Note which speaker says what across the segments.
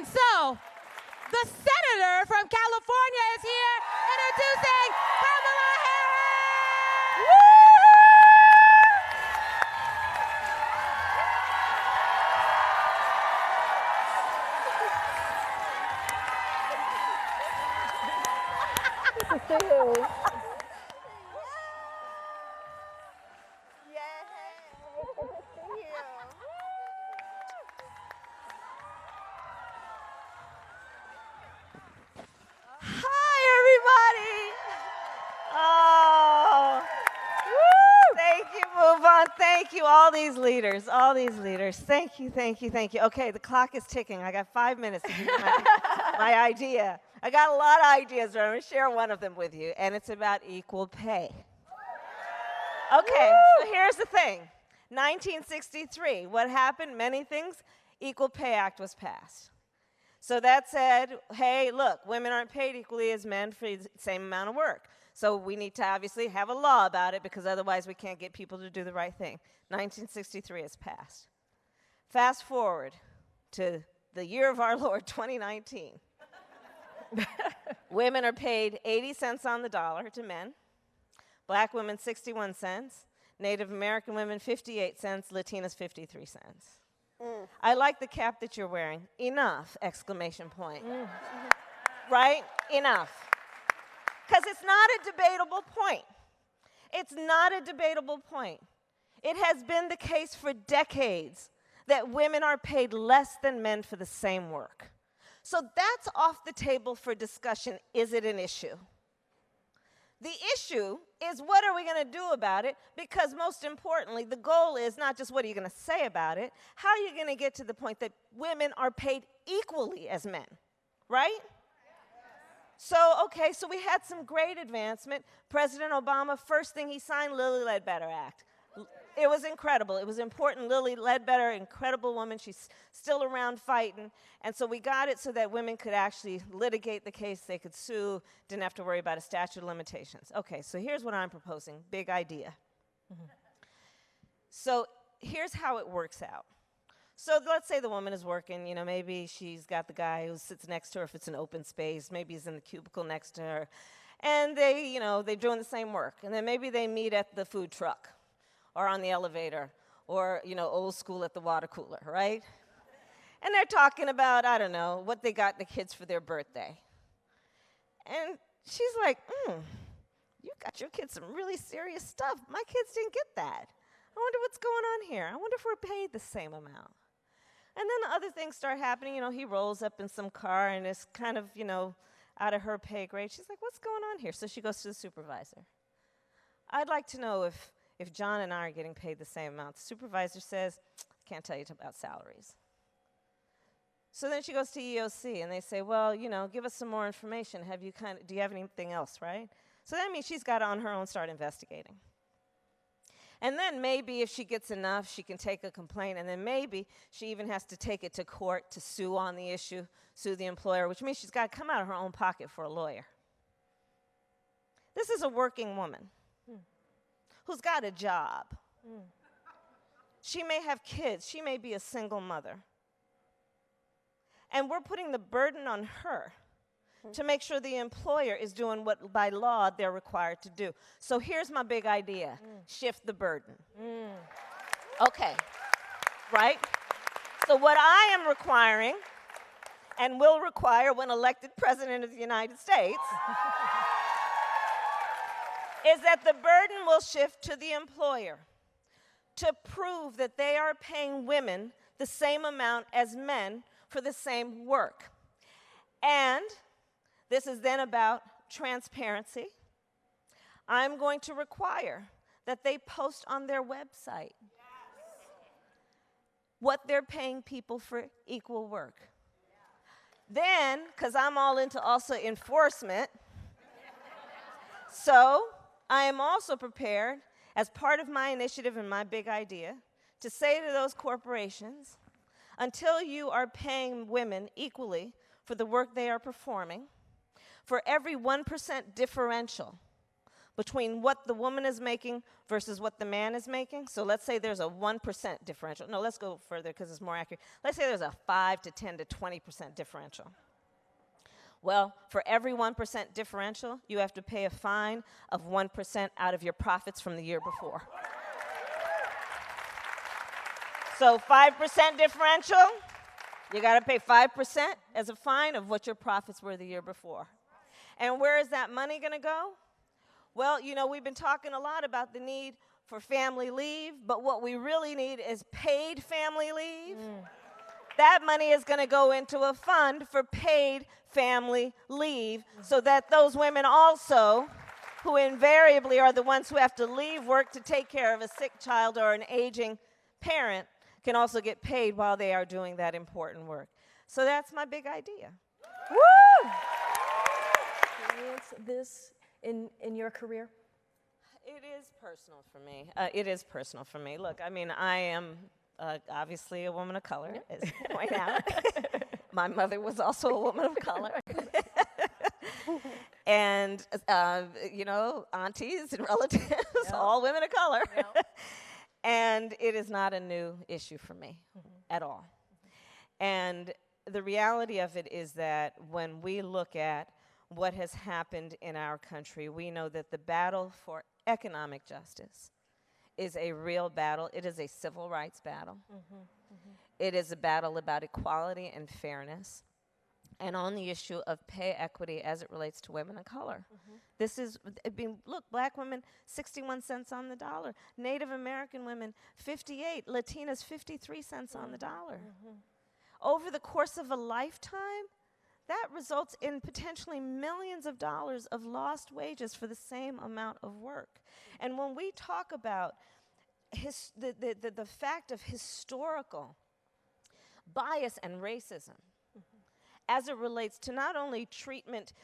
Speaker 1: And so, the senator from California is here introducing Kamala Harris!
Speaker 2: Woo! Thank you, MoveOn. Thank you, all these leaders. Thank you. Okay, the clock is ticking. I got 5 minutes to give you my idea. I got a lot of ideas, but I'm going to share one of them with you, and it's about equal pay. Okay, so here's the thing. 1963, what happened? Many things. Equal Pay Act was passed. So that said, hey, look, women aren't paid equally as men for the same amount of work. So we need to obviously have a law about it because otherwise we can't get people to do the right thing. 1963 is passed. Fast forward to the year of our Lord, 2019. Women are paid 80 cents on the dollar to men. Black women, 61 cents. Native American women, 58 cents. Latinas, 53 cents. I like the cap that you're wearing. Enough, exclamation point. Right? Enough. Because it's not a debatable point. It's not a debatable point. It has been the case for decades that women are paid less than men for the same work. So that's off the table for discussion. Is it an issue? The issue is, what are we going to do about it? Because most importantly, the goal is not just what are you going to say about it, how are you going to get to the point that women are paid equally as men, right? So we had some great advancement. President Obama, first thing he signed, Lilly Ledbetter Act. It was incredible. It was important. Lilly Ledbetter, incredible woman. She's still around fighting. And so we got it so that women could actually litigate the case. They could sue. Didn't have to worry about a statute of limitations. Okay, so here's what I'm proposing. Big idea. So here's how it works out. So let's say the woman is working. You know, maybe she's got the guy who sits next to her if it's an open space. Maybe he's in the cubicle next to her. And they're doing the same work. And then maybe they meet at the food truck, or on the elevator, or, old school at the water cooler, right? And they're talking about, I don't know, what they got the kids for their birthday. And she's like, you got your kids some really serious stuff. My kids didn't get that. I wonder what's going on here. I wonder if we're paid the same amount. And then other things start happening. He rolls up in some car, and it's kind of, out of her pay grade. She's like, what's going on here? So she goes to the supervisor. I'd like to know if John and I are getting paid the same amount. The supervisor says, I can't tell you about salaries. So then she goes to EOC, and they say, well, give us some more information. Do you have anything else, right? So that means she's got to, on her own, start investigating. And then maybe if she gets enough, she can take a complaint, and then maybe she even has to take it to court to sue on the issue, sue the employer, which means she's got to come out of her own pocket for a lawyer. This is a working woman who's got a job. She may have kids. She may be a single mother. And we're putting the burden on her to make sure the employer is doing what, by law, they're required to do. So here's my big idea. Shift the burden. Okay, right? So what I am requiring, and will require when elected President of the United States, is that the burden will shift to the employer to prove that they are paying women the same amount as men for the same work. And this is then about transparency. I'm going to require that they post on their website what they're paying people for equal work. Then, because I'm all into also enforcement, so I am also prepared, as part of my initiative and my big idea, to say to those corporations, until you are paying women equally for the work they are performing, for every 1% differential between what the woman is making versus what the man is making. So let's say there's a 1% differential. No, let's go further because it's more accurate. Let's say there's a 5 to 10 to 20% differential. Well, for every 1% differential, you have to pay a fine of 1% out of your profits from the year before. So 5% differential, you got to pay 5% as a fine of what your profits were the year before. And where is that money going to go? Well, you know, we've been talking a lot about the need for family leave, but what we really need is paid family leave. That money is going to go into a fund for paid family leave so that those women also, who invariably are the ones who have to leave work to take care of a sick child or an aging parent, can also get paid while they are doing that important work. So that's my big idea.
Speaker 3: Woo! Experience this in your career?
Speaker 2: It is personal for me. It is personal for me. Look, I mean, I am obviously a woman of color, as you point out. My mother was also a woman of color. And, you know, aunties and relatives, all women of color. And it is not a new issue for me at all. And the reality of it is that when we look at what has happened in our country, we know that the battle for economic justice is a real battle. It is a civil rights battle. It is a battle about equality and fairness. And on the issue of pay equity as it relates to women of color. This is, I mean, look, black women, 61 cents on the dollar. Native American women, 58. Latinas, 53 cents on the dollar. Over the course of a lifetime, that results in potentially millions of dollars of lost wages for the same amount of work. And when we talk about the fact of historical bias and racism, as it relates to not only treatment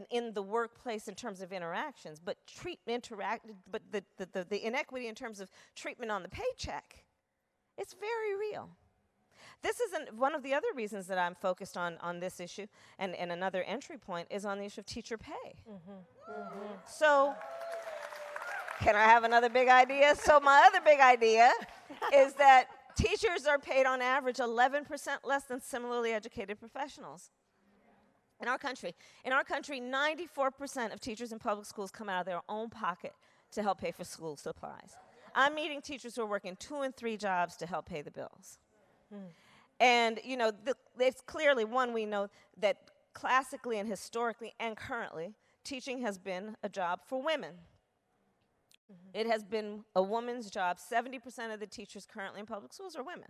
Speaker 2: in the workplace in terms of interactions, but the inequity in terms of treatment on the paycheck, it's very real. This isn't one of the other reasons that I'm focused on this issue, and another entry point is on the issue of teacher pay. So, can I have another big idea? So my other big idea is that teachers are paid on average 11% less than similarly educated professionals. In our country, 94% of teachers in public schools come out of their own pocket to help pay for school supplies. I'm meeting teachers who are working 2 and 3 jobs to help pay the bills. And, you know, it's clearly, one, we know that classically and historically and currently, teaching has been a job for women. It has been a woman's job. 70% of the teachers currently in public schools are women.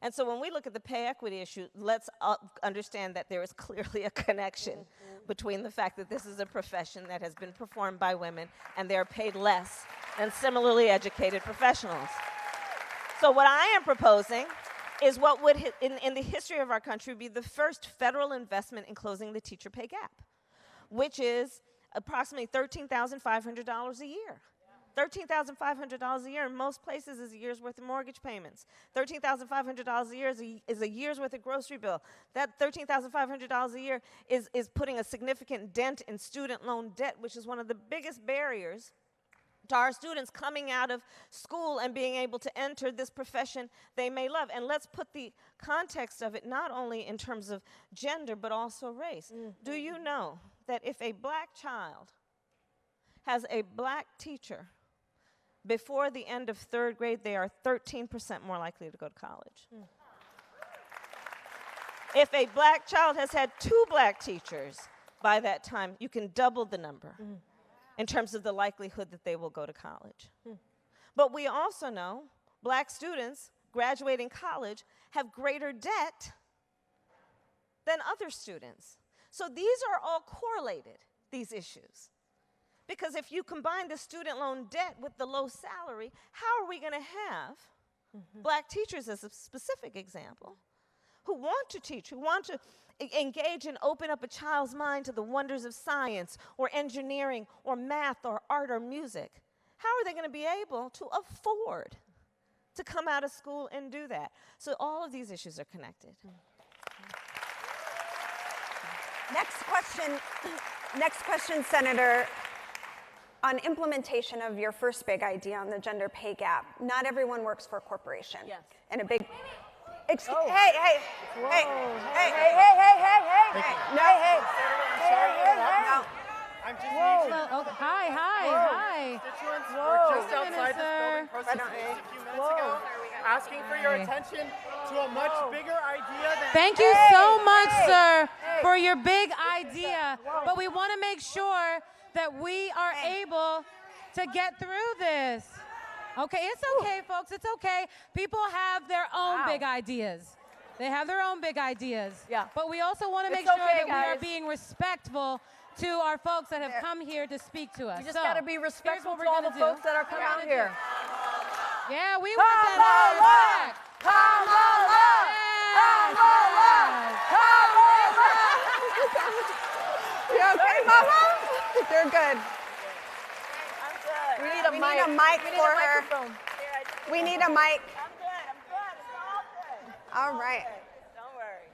Speaker 2: And so when we look at the pay equity issue, let's understand that there is clearly a connection between the fact that this is a profession that has been performed by women and they're paid less than similarly educated professionals. So what I am proposing is what would, in the history of our country, be the first federal investment in closing the teacher pay gap, which is approximately $13,500 a year. $13,500 a year in most places is a year's worth of mortgage payments. $13,500 a year is a year's worth of grocery bill. That $13,500 a year is putting a significant dent in student loan debt, which is one of the biggest barriers to our students coming out of school and being able to enter this profession they may love. And let's put the context of it not only in terms of gender, but also race. Do you know that if a black child has a black teacher, before the end of 3rd grade, they are 13% more likely to go to college? If a black child has had 2 black teachers by that time, you can double the number in terms of the likelihood that they will go to college. But we also know black students graduating college have greater debt than other students. So these are all correlated, these issues. Because if you combine the student loan debt with the low salary, how are we going to have black teachers, as a specific example, who want to teach, who want to engage and open up a child's mind to the wonders of science or engineering or math or art or music? How are they going to be able to afford to come out of school and do that? So all of these issues are connected.
Speaker 3: Next question, Senator.
Speaker 4: on implementation of your first big idea on the gender pay gap, not everyone works for a corporation.
Speaker 3: Yes.
Speaker 4: And a big, hey, hey,
Speaker 3: Whoa.
Speaker 4: hey, hey, hey,
Speaker 3: Hey, hey, hey, hey, hey.
Speaker 4: no,
Speaker 3: Hey, hey.
Speaker 4: no.
Speaker 5: I'm just
Speaker 1: Hi, hi.
Speaker 5: constituents.
Speaker 3: Whoa.
Speaker 5: We're just outside
Speaker 1: Minister.
Speaker 5: this building protesting just a few minutes ago, asking for your attention to a much bigger idea than.
Speaker 1: Thank you so much, sir, for your big idea. But we want to make sure that we are able to get through this. Okay, it's okay, folks. It's okay. People have their own big ideas. They have their own big ideas.
Speaker 3: Yeah.
Speaker 1: But we also want to make
Speaker 3: It's
Speaker 1: sure
Speaker 3: okay,
Speaker 1: that we are
Speaker 3: guys.
Speaker 1: being respectful to our folks that have come here to speak to us.
Speaker 3: You just
Speaker 1: So,
Speaker 3: got to be
Speaker 1: here's
Speaker 3: respectful
Speaker 1: what we're
Speaker 3: to all
Speaker 1: gonna
Speaker 3: the
Speaker 1: do.
Speaker 3: folks that are coming out here.
Speaker 1: Yeah, we want that respect.
Speaker 3: Kamala!
Speaker 4: You okay, Mama? You're good.
Speaker 2: I'm good.
Speaker 4: We need a mic
Speaker 3: We need
Speaker 4: for
Speaker 3: a
Speaker 4: her.
Speaker 3: microphone.
Speaker 4: We need a mic.
Speaker 2: I'm good. It's all good.
Speaker 4: All right.
Speaker 2: Don't worry.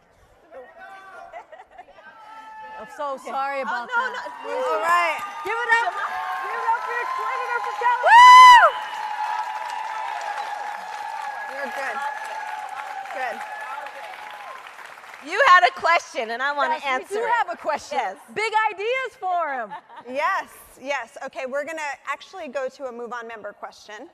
Speaker 3: I'm so sorry about
Speaker 2: no,
Speaker 3: that.
Speaker 4: All right.
Speaker 3: Give it up. Give it up for your senator from California.
Speaker 4: Woo! You're good. Good.
Speaker 2: You had a question, and I want to
Speaker 3: Yes,
Speaker 2: answer
Speaker 3: we do
Speaker 2: it.
Speaker 3: have a question.
Speaker 2: Yes.
Speaker 3: Big ideas for him.
Speaker 4: Yes, yes. Okay, we're going to actually go to a Move On member question,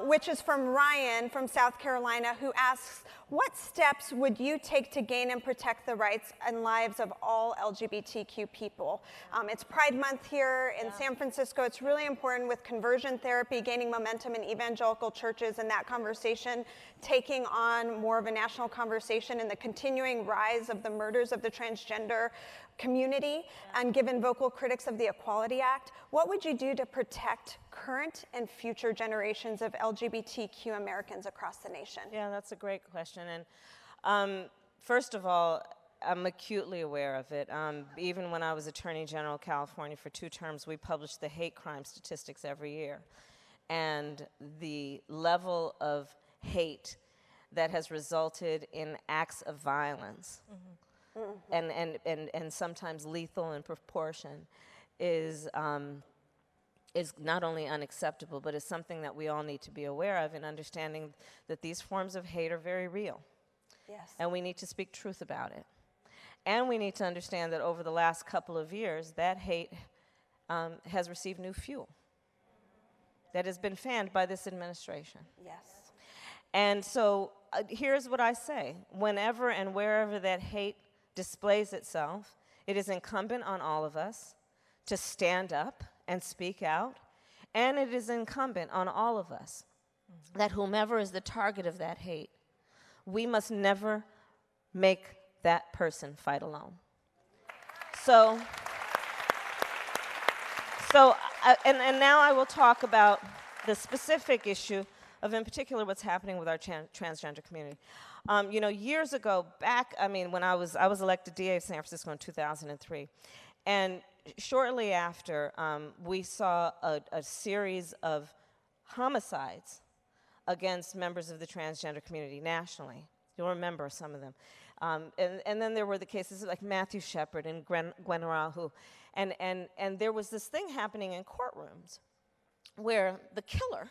Speaker 4: which is from Ryan from South Carolina, who asks, what steps would you take to gain and protect the rights and lives of all LGBTQ people? It's Pride Month here in San Francisco. It's really important with conversion therapy gaining momentum in evangelical churches and that conversation taking on more of a national conversation and the continuing rise of the murders of the transgender community, and given vocal critics of the Equality Act, what would you do to protect current and future generations of LGBTQ Americans across the nation?
Speaker 2: Yeah, that's a great question. And first of all, I'm acutely aware of it. Even when I was Attorney General of California for 2 terms, we published the hate crime statistics every year. And the level of hate that has resulted in acts of violence and sometimes lethal in proportion is not only unacceptable, but is something that we all need to be aware of in understanding that these forms of hate are very real.
Speaker 4: Yes.
Speaker 2: And we need to speak truth about it. And we need to understand that over the last couple of years, that hate has received new fuel that has been fanned by this administration.
Speaker 4: Yes.
Speaker 2: And so here's what I say. Whenever and wherever that hate displays itself, it is incumbent on all of us to stand up and speak out. And it is incumbent on all of us that whomever is the target of that hate, we must never make that person fight alone. And now I will talk about the specific issue of, in particular, what's happening with our transgender community. Years ago, when I was elected DA of San Francisco in 2003, and shortly after, we saw a series of homicides against members of the transgender community nationally. You'll remember some of them. And then there were the cases like Matthew Shepard and Gwen Rahu. And there was this thing happening in courtrooms where the killer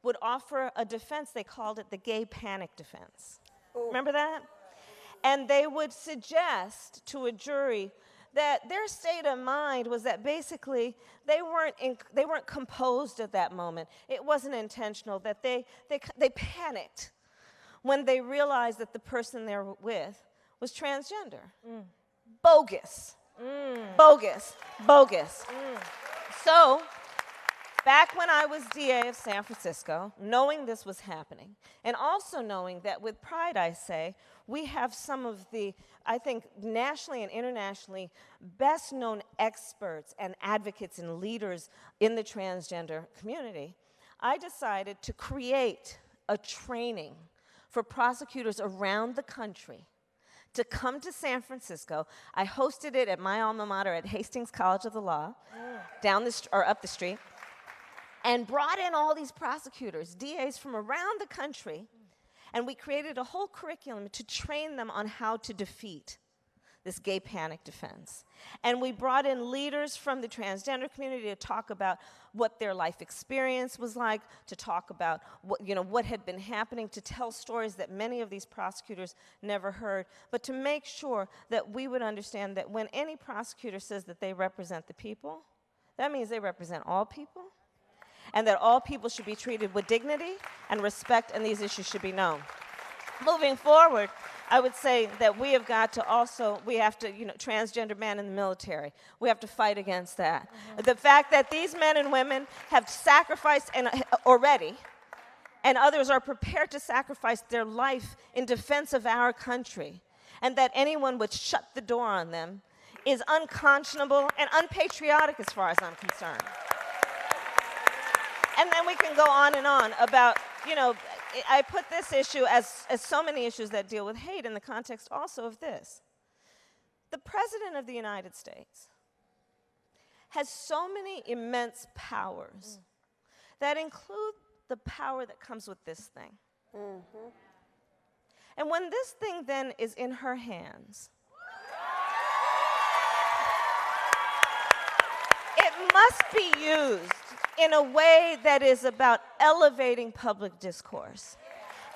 Speaker 2: would offer a defense. They called it the gay panic defense. Ooh. Remember that? And they would suggest to a jury that their state of mind was that basically they weren't composed at that moment. It wasn't intentional, that they panicked when they realized that the person they were with was transgender. Bogus. Bogus. Bogus. So, back when I was DA of San Francisco, knowing this was happening, and also knowing that with pride, I say, we have some of the, I think, nationally and internationally best known experts and advocates and leaders in the transgender community, I decided to create a training for prosecutors around the country to come to San Francisco. I hosted it at my alma mater at Hastings College of the Law, up the street, and brought in all these prosecutors, DAs from around the country, and we created a whole curriculum to train them on how to defeat this gay panic defense. And we brought in leaders from the transgender community to talk about what their life experience was like, to talk about what had been happening, to tell stories that many of these prosecutors never heard, but to make sure that we would understand that when any prosecutor says that they represent the people, that means they represent all people, and that all people should be treated with dignity and respect, and these issues should be known. Moving forward, I would say that we have to, transgender men in the military, we have to fight against that. The fact that these men and women have sacrificed already, and others are prepared to sacrifice their life in defense of our country, and that anyone would shut the door on them is unconscionable and unpatriotic as far as I'm concerned. And then we can go on and on about, I put this issue as so many issues that deal with hate in the context also of this. The President of the United States has so many immense powers that include the power that comes with this thing. And when this thing then is in her hands, it must be used in a way that is about elevating public discourse,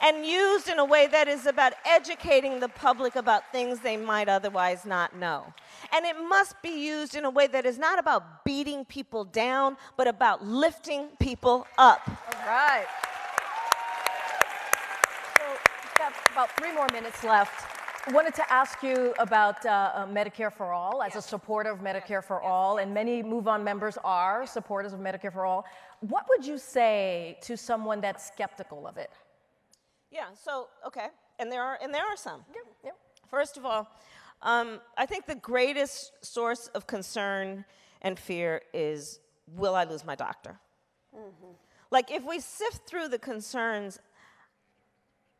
Speaker 2: and used in a way that is about educating the public about things they might otherwise not know. And it must be used in a way that is not about beating people down, but about lifting people up.
Speaker 3: All right. So we've got about 3 more minutes left. I wanted to ask you about Medicare for All, as a supporter of Medicare for All, and many MoveOn members are supporters of Medicare for All. What would you say to someone that's skeptical of it?
Speaker 2: Yeah, so, okay, and there are some.
Speaker 3: Yep.
Speaker 2: First of all, I think the greatest source of concern and fear is, will I lose my doctor? Like, if we sift through the concerns,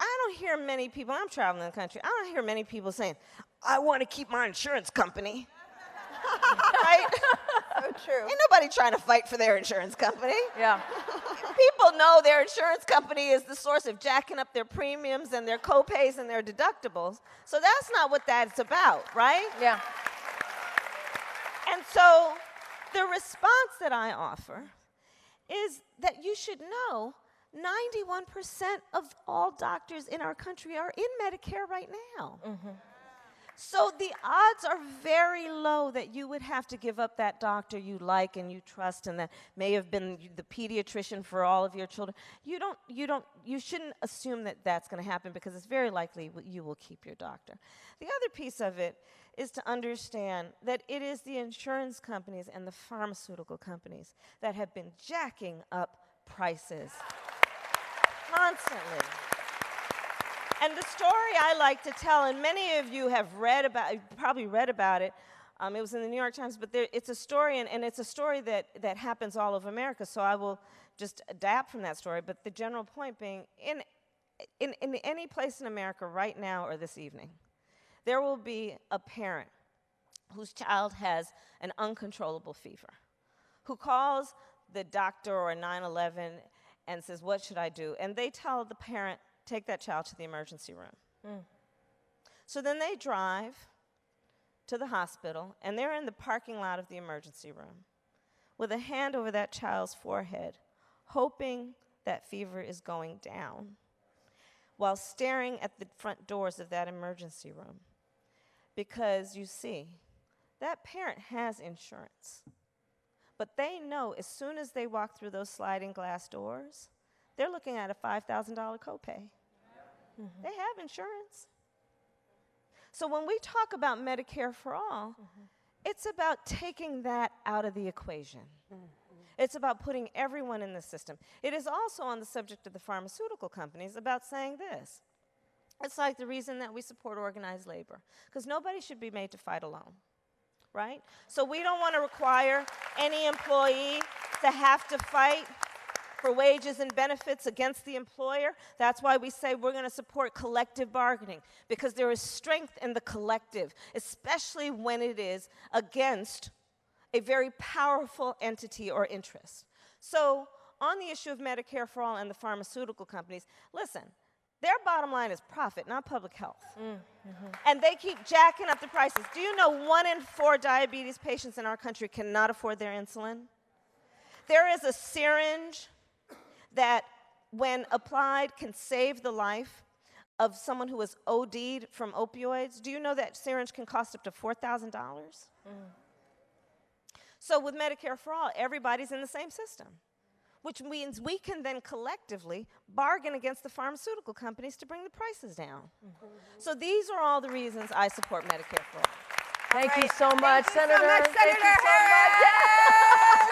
Speaker 2: I don't hear many people, I'm traveling the country, I don't hear many people saying, I want to keep my insurance company. Right?
Speaker 4: So true.
Speaker 2: Ain't nobody trying to fight for their insurance company.
Speaker 3: Yeah.
Speaker 2: People know their insurance company is the source of jacking up their premiums and their co-pays and their deductibles. So that's not what that's about, right?
Speaker 3: Yeah.
Speaker 2: And so the response that I offer is that you should know 91% of all doctors in our country are in Medicare right now. So the odds are very low that you would have to give up that doctor you like and you trust and that may have been the pediatrician for all of your children. You shouldn't assume that that's going to happen, because it's very likely you will keep your doctor. The other piece of it is to understand that it is the insurance companies and the pharmaceutical companies that have been jacking up prices constantly. And the story I like to tell, and many of you have probably read about it, it was in the New York Times, but it's a story, and it's a story that happens all over America, so I will just adapt from that story, but the general point being, in any place in America right now or this evening, there will be a parent whose child has an uncontrollable fever, who calls the doctor or 911 and says, what should I do? And they tell the parent, take that child to the emergency room. So then they drive to the hospital, and they're in the parking lot of the emergency room with a hand over that child's forehead, hoping that fever is going down, while staring at the front doors of that emergency room. Because, you see, that parent has insurance. But they know as soon as they walk through those sliding glass doors, they're looking at a $5,000 copay. They have insurance. So when we talk about Medicare for All, it's about taking that out of the equation. It's about putting everyone in the system. It is also on the subject of the pharmaceutical companies about saying this. It's like the reason that we support organized labor, because nobody should be made to fight alone, right? So we don't want to require any employee to have to fight for wages and benefits against the employer. That's why we say we're going to support collective bargaining, because there is strength in the collective, especially when it is against a very powerful entity or interest. So on the issue of Medicare for All and the pharmaceutical companies, listen, Their bottom line is profit, not public health. And they keep jacking up the prices. Do you know 1 in 4 diabetes patients in our country cannot afford their insulin? There is a syringe that, when applied, can save the life of someone who was OD'd from opioids. Do you know that syringe can cost up to $4,000? So with Medicare for All, everybody's in the same system, which means we can then collectively bargain against the pharmaceutical companies to bring the prices down. So these are all the reasons I support Medicare for All.
Speaker 3: Thank you so much, Senator.
Speaker 4: Thank you so much, Senator
Speaker 3: Thank you so much.
Speaker 4: Harris.